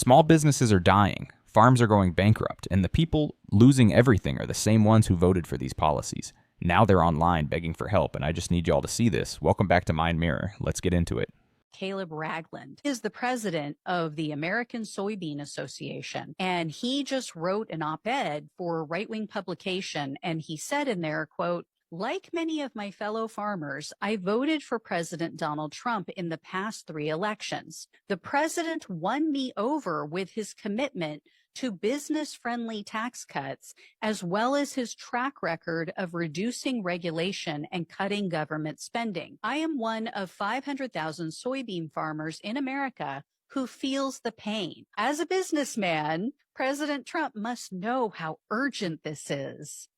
Small businesses are dying, farms are going bankrupt, and the people losing everything are the same ones who voted for these policies. Now they're online begging for help, and I just need y'all to see this. Welcome back to Mind Mirror. Let's get into it. Caleb Ragland is the president of the American Soybean Association, and he just wrote an op-ed for a right-wing publication, and he said in there, quote, "Like many of my fellow farmers, I voted for President Donald Trump in the past 3 elections. The president won me over with his commitment to business-friendly tax cuts, as well as his track record of reducing regulation and cutting government spending. I am one of 500,000 soybean farmers in America who feels the pain. As a businessman, President Trump must know how urgent this is."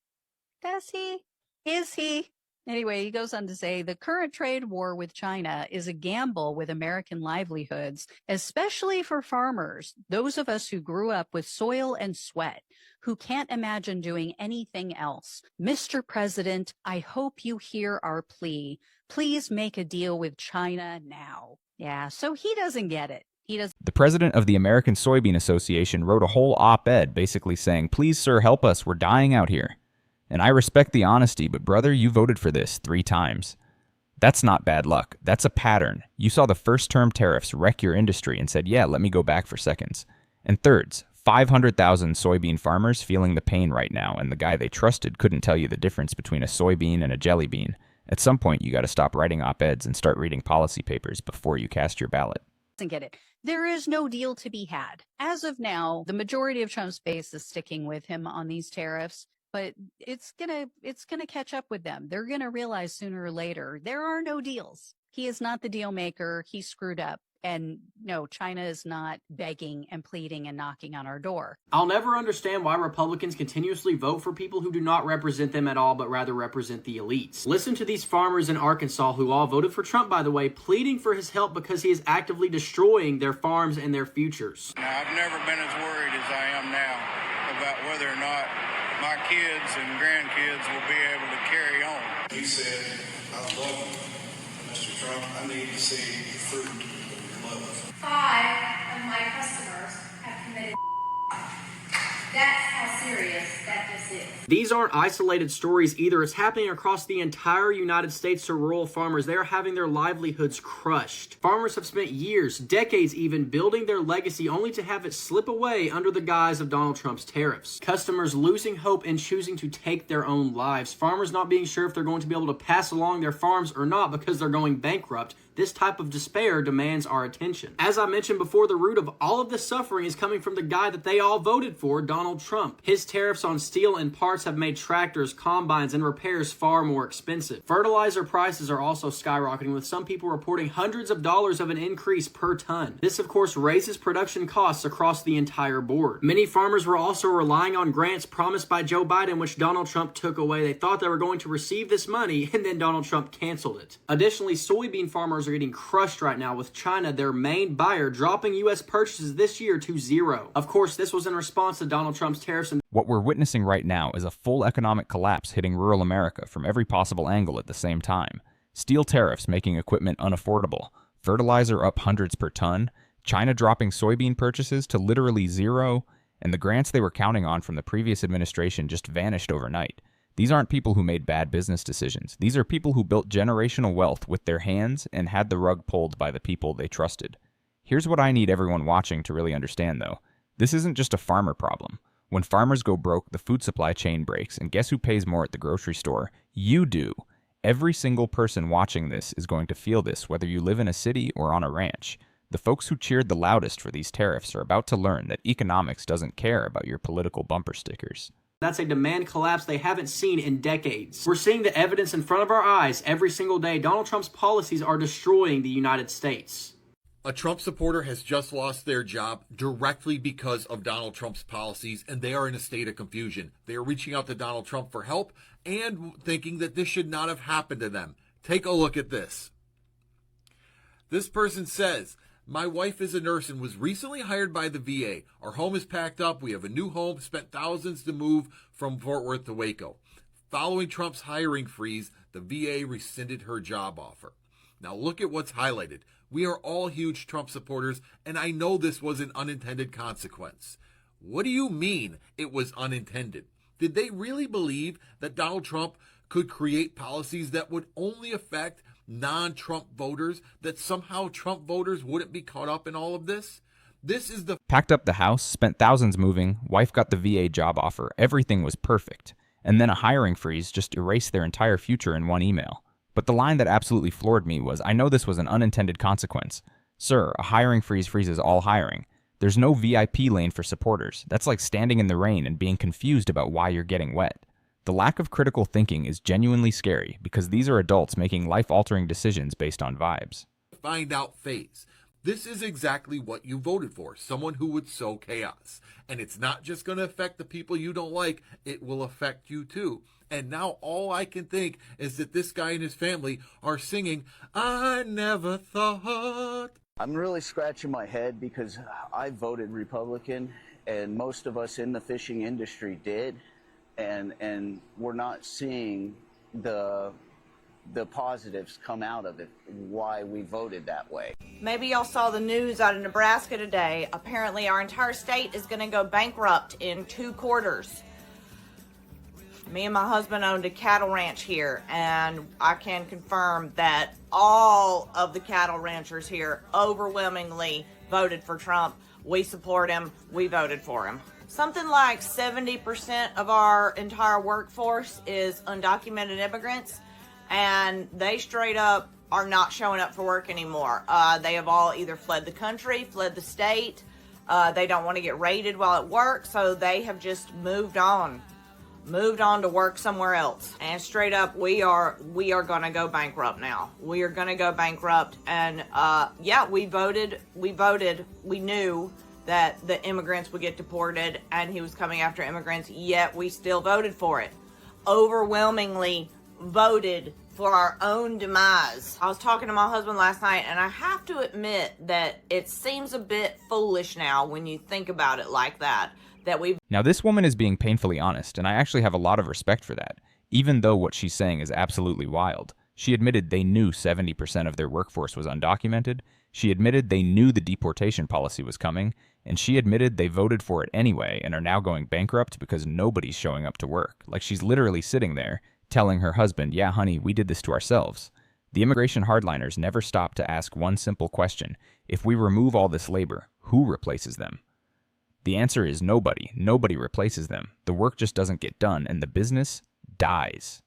Does he? Is he? Anyway, he goes on to say, the current trade war with China is a gamble with American livelihoods, especially for farmers, those of us who grew up with soil and sweat, who can't imagine doing anything else. Mr. President, I hope you hear our plea. Please make a deal with China now. Yeah, so he doesn't get it. The president of the American Soybean Association wrote a whole op-ed basically saying, please, sir, help us. We're dying out here. And I respect the honesty, but brother, you voted for this 3 times. That's not bad luck. That's a pattern. You saw the first-term tariffs wreck your industry and said, yeah, let me go back for seconds. And thirds, 500,000 soybean farmers feeling the pain right now, and the guy they trusted couldn't tell you the difference between a soybean and a jelly bean. At some point, you got to stop writing op-eds and start reading policy papers before you cast your ballot. Get it. There is no deal to be had. As of now, the majority of Trump's base is sticking with him on these tariffs. But it's gonna catch up with them. They're gonna realize sooner or later there are no deals. He is not the deal maker. He screwed up. And no, China is not begging and pleading and knocking on our door. I'll never understand why Republicans continuously vote for people who do not represent them at all, but rather represent the elites. Listen to these farmers in Arkansas who all voted for Trump, by the way, pleading for his help because he is actively destroying their farms and their futures. Now, I've never been as worried as I am now about whether or not my kids and grandkids will be able to carry on. He said, I love you, Mr. Trump. I need to see the fruit of your love. 5 of my customers have committed. That's how serious that this is. These aren't isolated stories either. It's happening across the entire United States to rural farmers. They are having their livelihoods crushed. Farmers have spent years, decades even, building their legacy only to have it slip away under the guise of Donald Trump's tariffs. Customers losing hope and choosing to take their own lives. Farmers not being sure if they're going to be able to pass along their farms or not because they're going bankrupt. This type of despair demands our attention. As I mentioned before, the root of all of this suffering is coming from the guy that they all voted for, Donald Trump. His tariffs on steel and parts have made tractors, combines, and repairs far more expensive. Fertilizer prices are also skyrocketing, with some people reporting hundreds of dollars of an increase per ton. This, of course, raises production costs across the entire board. Many farmers were also relying on grants promised by Joe Biden, which Donald Trump took away. They thought they were going to receive this money, and then Donald Trump canceled it. Additionally, soybean farmers are getting crushed right now, with China, their main buyer, dropping U.S. purchases this year to 0. Of course, this was in response to Donald Trump's tariffs. And what we're witnessing right now is a full economic collapse hitting rural America from every possible angle at the same time. Steel tariffs making equipment unaffordable, fertilizer up hundreds per ton, China dropping soybean purchases to literally 0, and the grants they were counting on from the previous administration just vanished overnight. These aren't people who made bad business decisions. These are people who built generational wealth with their hands and had the rug pulled by the people they trusted. Here's what I need everyone watching to really understand, though. This isn't just a farmer problem. When farmers go broke, the food supply chain breaks, and guess who pays more at the grocery store? You do. Every single person watching this is going to feel this, whether you live in a city or on a ranch. The folks who cheered the loudest for these tariffs are about to learn that economics doesn't care about your political bumper stickers. That's a demand collapse they haven't seen in decades. We're seeing the evidence in front of our eyes every single day. Donald Trump's policies are destroying the United States. A Trump supporter has just lost their job directly because of Donald Trump's policies, and they are in a state of confusion. They are reaching out to Donald Trump for help and thinking that this should not have happened to them. Take a look at this. This person says, my wife is a nurse and was recently hired by the VA. Our home is packed up. We have a new home, spent thousands to move from Fort Worth to Waco. Following Trump's hiring freeze, the VA rescinded her job offer. Now look at what's highlighted. We are all huge Trump supporters, and I know this was an unintended consequence. What do you mean it was unintended? Did they really believe that Donald Trump could create policies that would only affect non-Trump voters, that somehow Trump voters wouldn't be caught up in all of this? This is the... Packed up the house, spent thousands moving, wife got the VA job offer, everything was perfect. And then a hiring freeze just erased their entire future in one email. But the line that absolutely floored me was, I know this was an unintended consequence. Sir, a hiring freeze freezes all hiring. There's no VIP lane for supporters. That's like standing in the rain and being confused about why you're getting wet. The lack of critical thinking is genuinely scary because these are adults making life-altering decisions based on vibes. Find out phase. This is exactly what you voted for, someone who would sow chaos. And it's not just going to affect the people you don't like, it will affect you too. And now all I can think is that this guy and his family are singing, I never thought. I'm really scratching my head because I voted Republican, and most of us in the fishing industry did, and we're not seeing the positives come out of it, why we voted that way. Maybe y'all saw the news out of Nebraska today. Apparently our entire state is going to go bankrupt in 2 quarters. Me and my husband owned a cattle ranch here, and I can confirm that all of the cattle ranchers here overwhelmingly voted for Trump. We support him. We voted for him. Something like 70% of our entire workforce is undocumented immigrants, and they straight up are not showing up for work anymore. They have all either fled the country, fled the state. They don't want to get raided while at work, so they have just moved on to work somewhere else. And straight up, we are going to go bankrupt now. We are going to go bankrupt. And yeah, we voted. We knew that the immigrants would get deported and he was coming after immigrants, yet we still voted for it. Overwhelmingly voted for our own demise. I was talking to my husband last night, and I have to admit that it seems a bit foolish now when you think about it like that we... Now this woman is being painfully honest, and I actually have a lot of respect for that, even though what she's saying is absolutely wild. She admitted they knew 70% of their workforce was undocumented, she admitted they knew the deportation policy was coming, and she admitted they voted for it anyway and are now going bankrupt because nobody's showing up to work. Like, she's literally sitting there telling her husband, yeah, honey, we did this to ourselves. The immigration hardliners never stop to ask one simple question. If we remove all this labor, who replaces them? The answer is nobody. Nobody replaces them. The work just doesn't get done, and the business dies.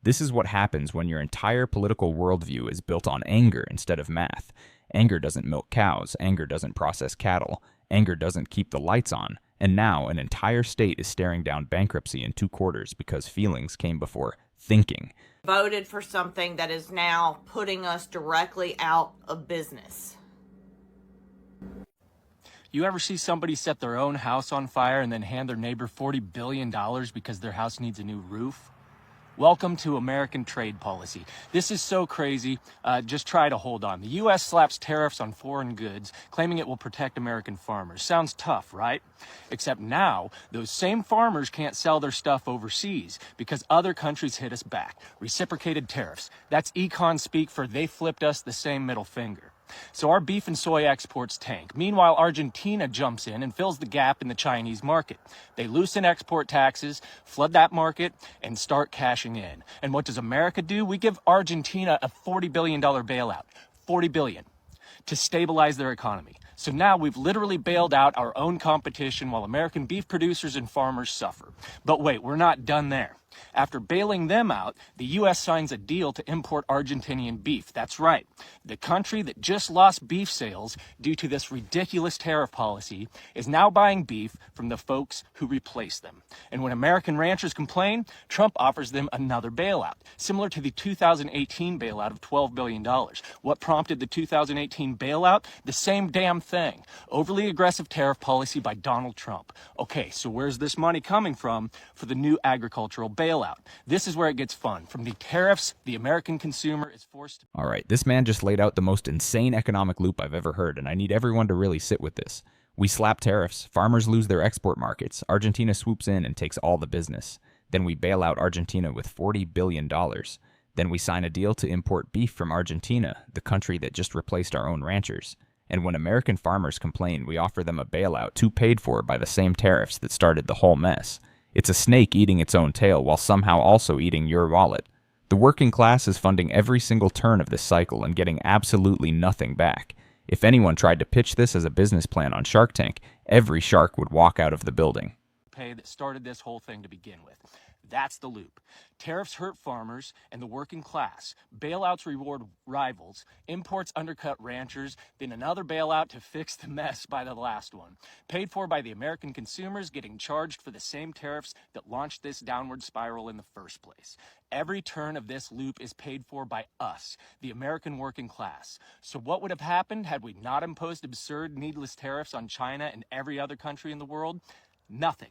This is what happens when your entire political worldview is built on anger instead of math. Anger doesn't milk cows. Anger doesn't process cattle. Anger doesn't keep the lights on. And now an entire state is staring down bankruptcy in 2 quarters because feelings came before thinking. Voted for something that is now putting us directly out of business. You ever see somebody set their own house on fire and then hand their neighbor $40 billion because their house needs a new roof? Welcome to American trade policy. This is so crazy, just try to hold on. The U.S. slaps tariffs on foreign goods, claiming it will protect American farmers. Sounds tough, right? Except now, those same farmers can't sell their stuff overseas because other countries hit us back. Reciprocated tariffs. That's econ speak for they flipped us the same middle finger. So our beef and soy exports tank. Meanwhile, Argentina jumps in and fills the gap in the Chinese market. They loosen export taxes, flood that market, and start cashing in. And what does America do? We give Argentina a $40 billion bailout. $40 billion. To stabilize their economy. So now we've literally bailed out our own competition while American beef producers and farmers suffer. But wait, we're not done there. After bailing them out, the U.S. signs a deal to import Argentinian beef. That's right. The country that just lost beef sales due to this ridiculous tariff policy is now buying beef from the folks who replaced them. And when American ranchers complain, Trump offers them another bailout, similar to the 2018 bailout of $12 billion. What prompted the 2018 bailout? The same damn thing. Overly aggressive tariff policy by Donald Trump. Okay, so where's this money coming from for the new agricultural bailout? This is where it gets fun. From the tariffs, the American consumer is forced to... All right, this man just laid out the most insane economic loop I've ever heard, and I need everyone to really sit with this. We slap tariffs, farmers lose their export markets, Argentina swoops in and takes all the business. Then we bail out Argentina with $40 billion. Then we sign a deal to import beef from Argentina, the country that just replaced our own ranchers. And when American farmers complain, we offer them a bailout too paid for by the same tariffs that started the whole mess. It's a snake eating its own tail while somehow also eating your wallet. The working class is funding every single turn of this cycle and getting absolutely nothing back. If anyone tried to pitch this as a business plan on Shark Tank, every shark would walk out of the building. That started this whole thing to begin with. That's the loop. Tariffs hurt farmers and the working class. Bailouts reward rivals. Imports undercut ranchers. Then another bailout to fix the mess by the last one. Paid for by the American consumers getting charged for the same tariffs that launched this downward spiral in the first place. Every turn of this loop is paid for by us, the American working class. So what would have happened had we not imposed absurd, needless tariffs on China and every other country in the world? Nothing.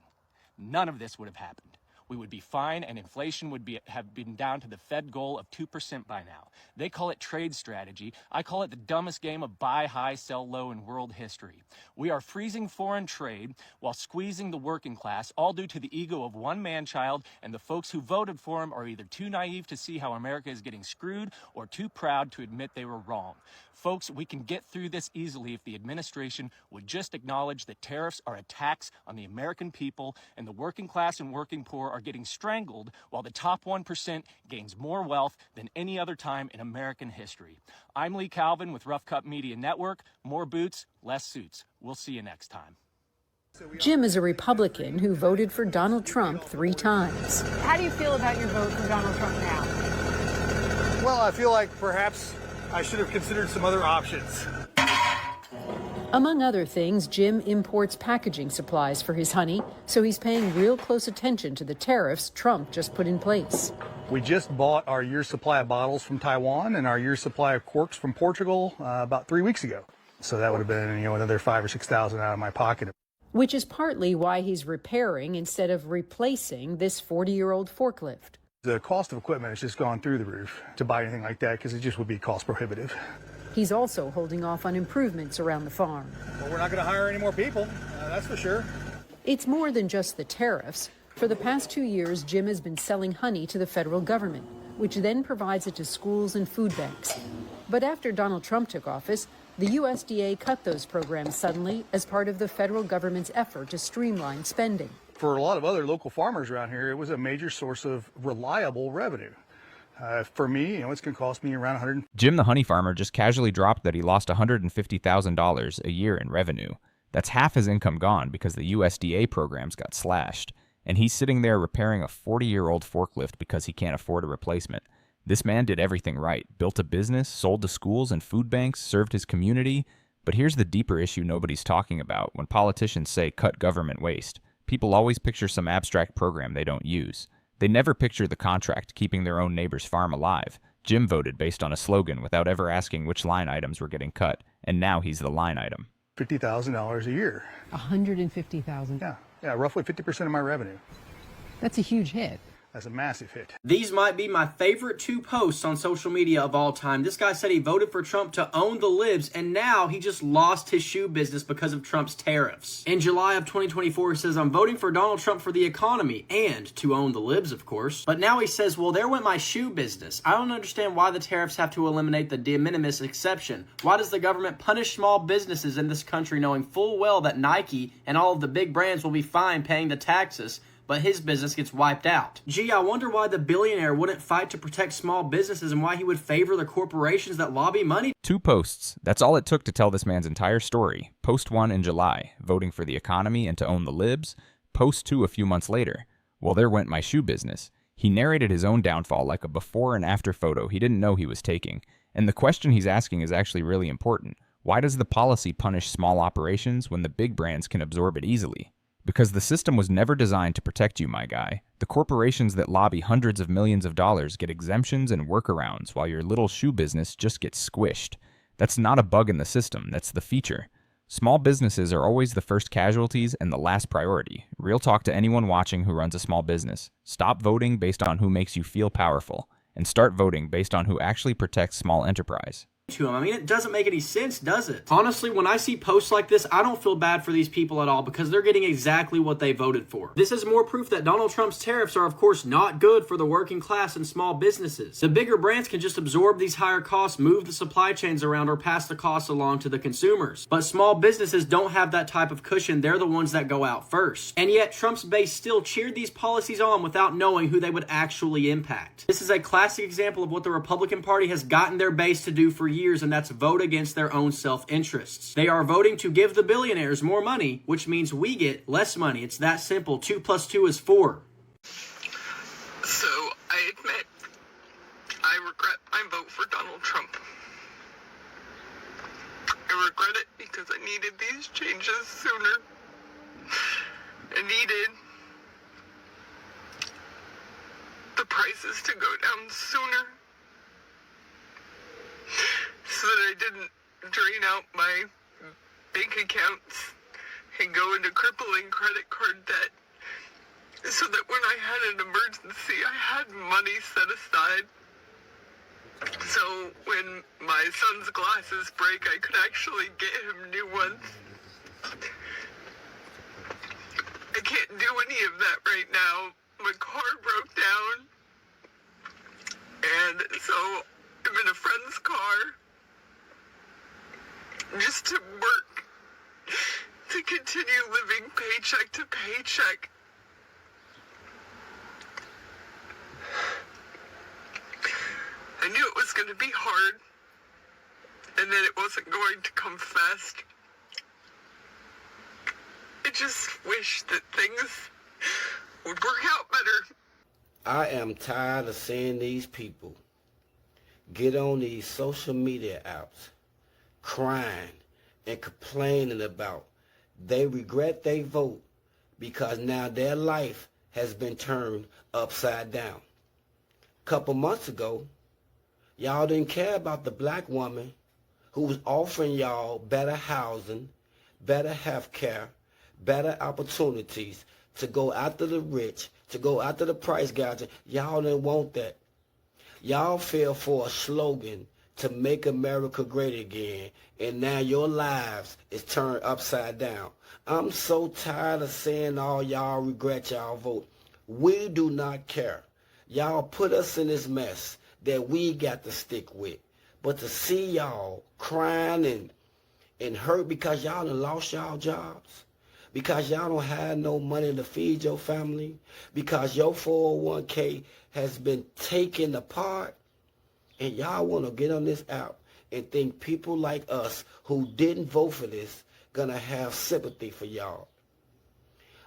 None of this would have happened. We would be fine, and inflation would have been down to the Fed goal of 2% by now. They call it trade strategy. I call it the dumbest game of buy high, sell low in world history. We are freezing foreign trade while squeezing the working class, all due to the ego of one man-child, and the folks who voted for him are either too naive to see how America is getting screwed or too proud to admit they were wrong. Folks, we can get through this easily if the administration would just acknowledge that tariffs are a tax on the American people and the working class and working poor are getting strangled while the top 1% gains more wealth than any other time in American history. I'm Lee Calvin with Rough Cut Media Network. More boots, less suits. We'll see you next time. Jim is a Republican who voted for Donald Trump 3 times. How do you feel about your vote for Donald Trump now? Well, I feel like perhaps I should have considered some other options. Among other things, Jim imports packaging supplies for his honey, so he's paying real close attention to the tariffs Trump just put in place. We just bought our year's supply of bottles from Taiwan and our year's supply of corks from Portugal about 3 weeks ago. So that would have been, another $5,000 or $6,000 out of my pocket. Which is partly why he's repairing instead of replacing this 40-year-old forklift. The cost of equipment has just gone through the roof to buy anything like that because it just would be cost prohibitive. He's also holding off on improvements around the farm. Well, we're not going to hire any more people, that's for sure. It's more than just the tariffs. For the past 2 years, Jim has been selling honey to the federal government, which then provides it to schools and food banks. But after Donald Trump took office, the USDA cut those programs suddenly as part of the federal government's effort to streamline spending. For a lot of other local farmers around here, it was a major source of reliable revenue. For me, it's going to cost me around $100. Jim the honey farmer just casually dropped that he lost $150,000 a year in revenue. That's half his income gone because the USDA programs got slashed. And he's sitting there repairing a 40-year-old forklift because he can't afford a replacement. This man did everything right, built a business, sold to schools and food banks, served his community. But here's the deeper issue nobody's talking about when politicians say cut government waste. People always picture some abstract program they don't use. They never picture the contract keeping their own neighbor's farm alive. Jim voted based on a slogan without ever asking which line items were getting cut, and now he's the line item. $50,000 a year. $150,000. Yeah, roughly 50% of my revenue. That's a huge hit. That's a massive hit. These might be my favorite 2 posts on social media of all time. This guy said he voted for Trump to own the libs, and now he just lost his shoe business because of Trump's tariffs. In July of 2024, he says, I'm voting for Donald Trump for the economy and to own the libs, of course. But now he says, well, there went my shoe business. I don't understand why the tariffs have to eliminate the de minimis exception. Why does the government punish small businesses in this country knowing full well that Nike and all of the big brands will be fine paying the taxes, but his business gets wiped out? Gee, I wonder why the billionaire wouldn't fight to protect small businesses and why he would favor the corporations that lobby money. 2 posts. That's all it took to tell this man's entire story. Post 1 in July, voting for the economy and to own the libs. Post 2 a few months later. Well, there went my shoe business. He narrated his own downfall like a before and after photo he didn't know he was taking. And the question he's asking is actually really important. Why does the policy punish small operations when the big brands can absorb it easily? Because the system was never designed to protect you, my guy. The corporations that lobby hundreds of millions of dollars get exemptions and workarounds while your little shoe business just gets squished. That's not a bug in the system, that's the feature. Small businesses are always the first casualties and the last priority. Real talk to anyone watching who runs a small business. Stop voting based on who makes you feel powerful, and start voting based on who actually protects small enterprise. to him. I mean, it doesn't make any sense, does it? Honestly, when I see posts like this, I don't feel bad for these people at all because they're getting exactly what they voted for. This is more proof that Donald Trump's tariffs are, of course, not good for the working class and small businesses. The bigger brands can just absorb these higher costs, move the supply chains around, or pass the costs along to the consumers. But small businesses don't have that type of cushion. They're the ones that go out first. And yet, Trump's base still cheered these policies on without knowing who they would actually impact. This is a classic example of what the Republican Party has gotten their base to do for years, and that's vote against their own self-interests. They are voting to give the billionaires more money, which means we get less money. It's that simple. 2 + 2 is 4. So, I admit, I regret my vote for Donald Trump. I regret it because I needed these changes sooner. I needed the prices to go down sooner, so that I didn't drain out my bank accounts and go into crippling credit card debt, so that when I had an emergency, I had money set aside. So when my son's glasses break, I could actually get him new ones. I can't do any of that right now. My car broke down, and so I'm in a friend's car just to work, to continue living paycheck to paycheck. I knew it was going to be hard, and that it wasn't going to come fast. I just wish that things would work out better. I am tired of seeing these people get on these social media apps crying and complaining about they regret their vote because now their life has been turned upside down. A couple months ago, y'all didn't care about the black woman who was offering y'all better housing, better health care, better opportunities to go after the rich, to go after the price gouging. Y'all didn't want that. Y'all fell for a slogan to make America great again, and now your lives is turned upside down. I'm so tired of seeing all y'all regret y'all vote. We do not care. Y'all put us in this mess that we got to stick with. But to see y'all crying and hurt because y'all done lost y'all jobs, because y'all don't have no money to feed your family, because your 401k has been taken apart, and y'all want to get on this app and think people like us who didn't vote for this gonna have sympathy for y'all.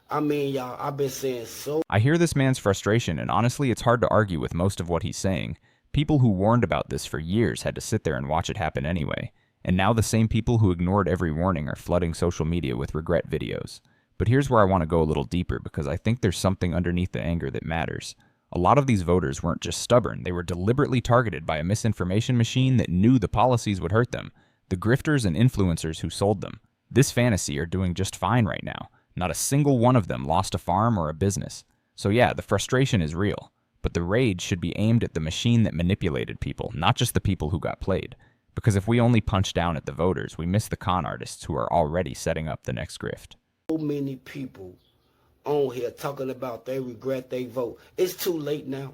I mean, y'all, I've been saying so. I hear this man's frustration, and honestly, it's hard to argue with most of what he's saying. People who warned about this for years had to sit there and watch it happen anyway. And now the same people who ignored every warning are flooding social media with regret videos. But here's where I want to go a little deeper, because I think there's something underneath the anger that matters. A lot of these voters weren't just stubborn, they were deliberately targeted by a misinformation machine that knew the policies would hurt them. The grifters and influencers who sold them. This fantasy are doing just fine right now. Not a single one of them lost a farm or a business. So yeah, the frustration is real. But the rage should be aimed at the machine that manipulated people, not just the people who got played. Because if we only punch down at the voters, we miss the con artists who are already setting up the next grift. So many people on here talking about they regret they vote. It's too late now.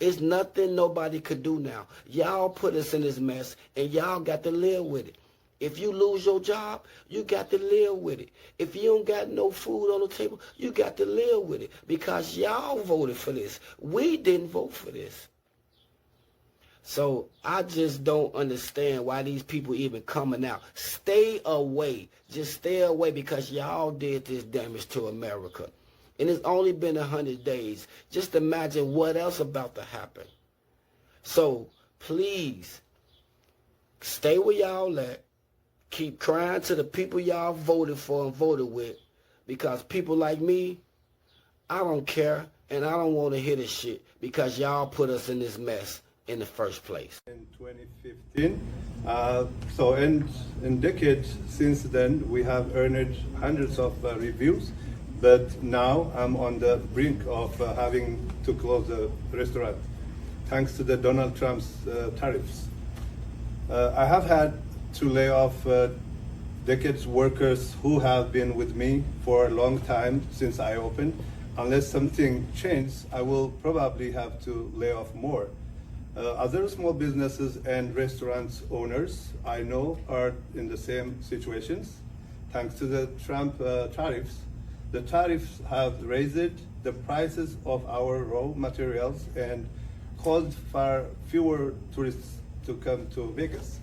It's nothing nobody could do now. Y'all put us in this mess, and y'all got to live with it. If you lose your job, you got to live with it. If you don't got no food on the table, you got to live with it, because y'all voted for this. We didn't vote for this. So I just don't understand why these people even coming out. Stay away. Just stay away, because y'all did this damage to America. And it's only been 100 days. Just imagine what else about to happen. So please, stay where y'all at. Keep crying to the people y'all voted for and voted with, because people like me, I don't care, and I don't want to hear this shit, because y'all put us in this mess in the first place. In 2015, so in decades since then, we have earned hundreds of reviews, but now I'm on the brink of having to close the restaurant, thanks to the Donald Trump's tariffs. I have had to lay off decades workers who have been with me for a long time since I opened. Unless something changes, I will probably have to lay off more. Other small businesses and restaurants owners I know are in the same situations. Thanks to the Trump tariffs, the tariffs have raised the prices of our raw materials and caused far fewer tourists to come to Vegas.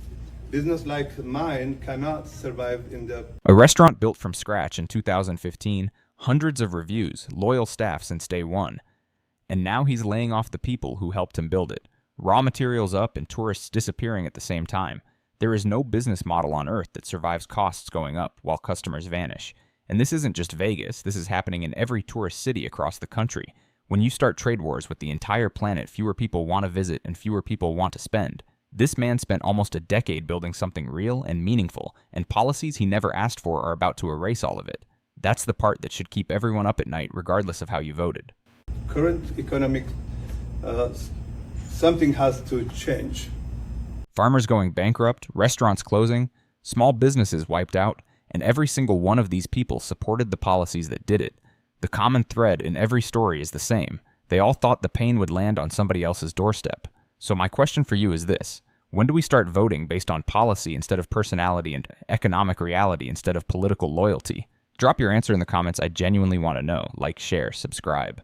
Business like mine cannot survive in the... A restaurant built from scratch in 2015, hundreds of reviews, loyal staff since day one. And now he's laying off the people who helped him build it. Raw materials up and tourists disappearing at the same time. There is no business model on earth that survives costs going up while customers vanish. And this isn't just Vegas, this is happening in every tourist city across the country. When you start trade wars with the entire planet, fewer people want to visit and fewer people want to spend. This man spent almost a decade building something real and meaningful, and policies he never asked for are about to erase all of it. That's the part that should keep everyone up at night regardless of how you voted. Current economic, something has to change. Farmers going bankrupt, restaurants closing, small businesses wiped out, and every single one of these people supported the policies that did it. The common thread in every story is the same. They all thought the pain would land on somebody else's doorstep. So my question for you is this: when do we start voting based on policy instead of personality and economic reality instead of political loyalty? Drop your answer in the comments. I genuinely want to know. Like, share, subscribe.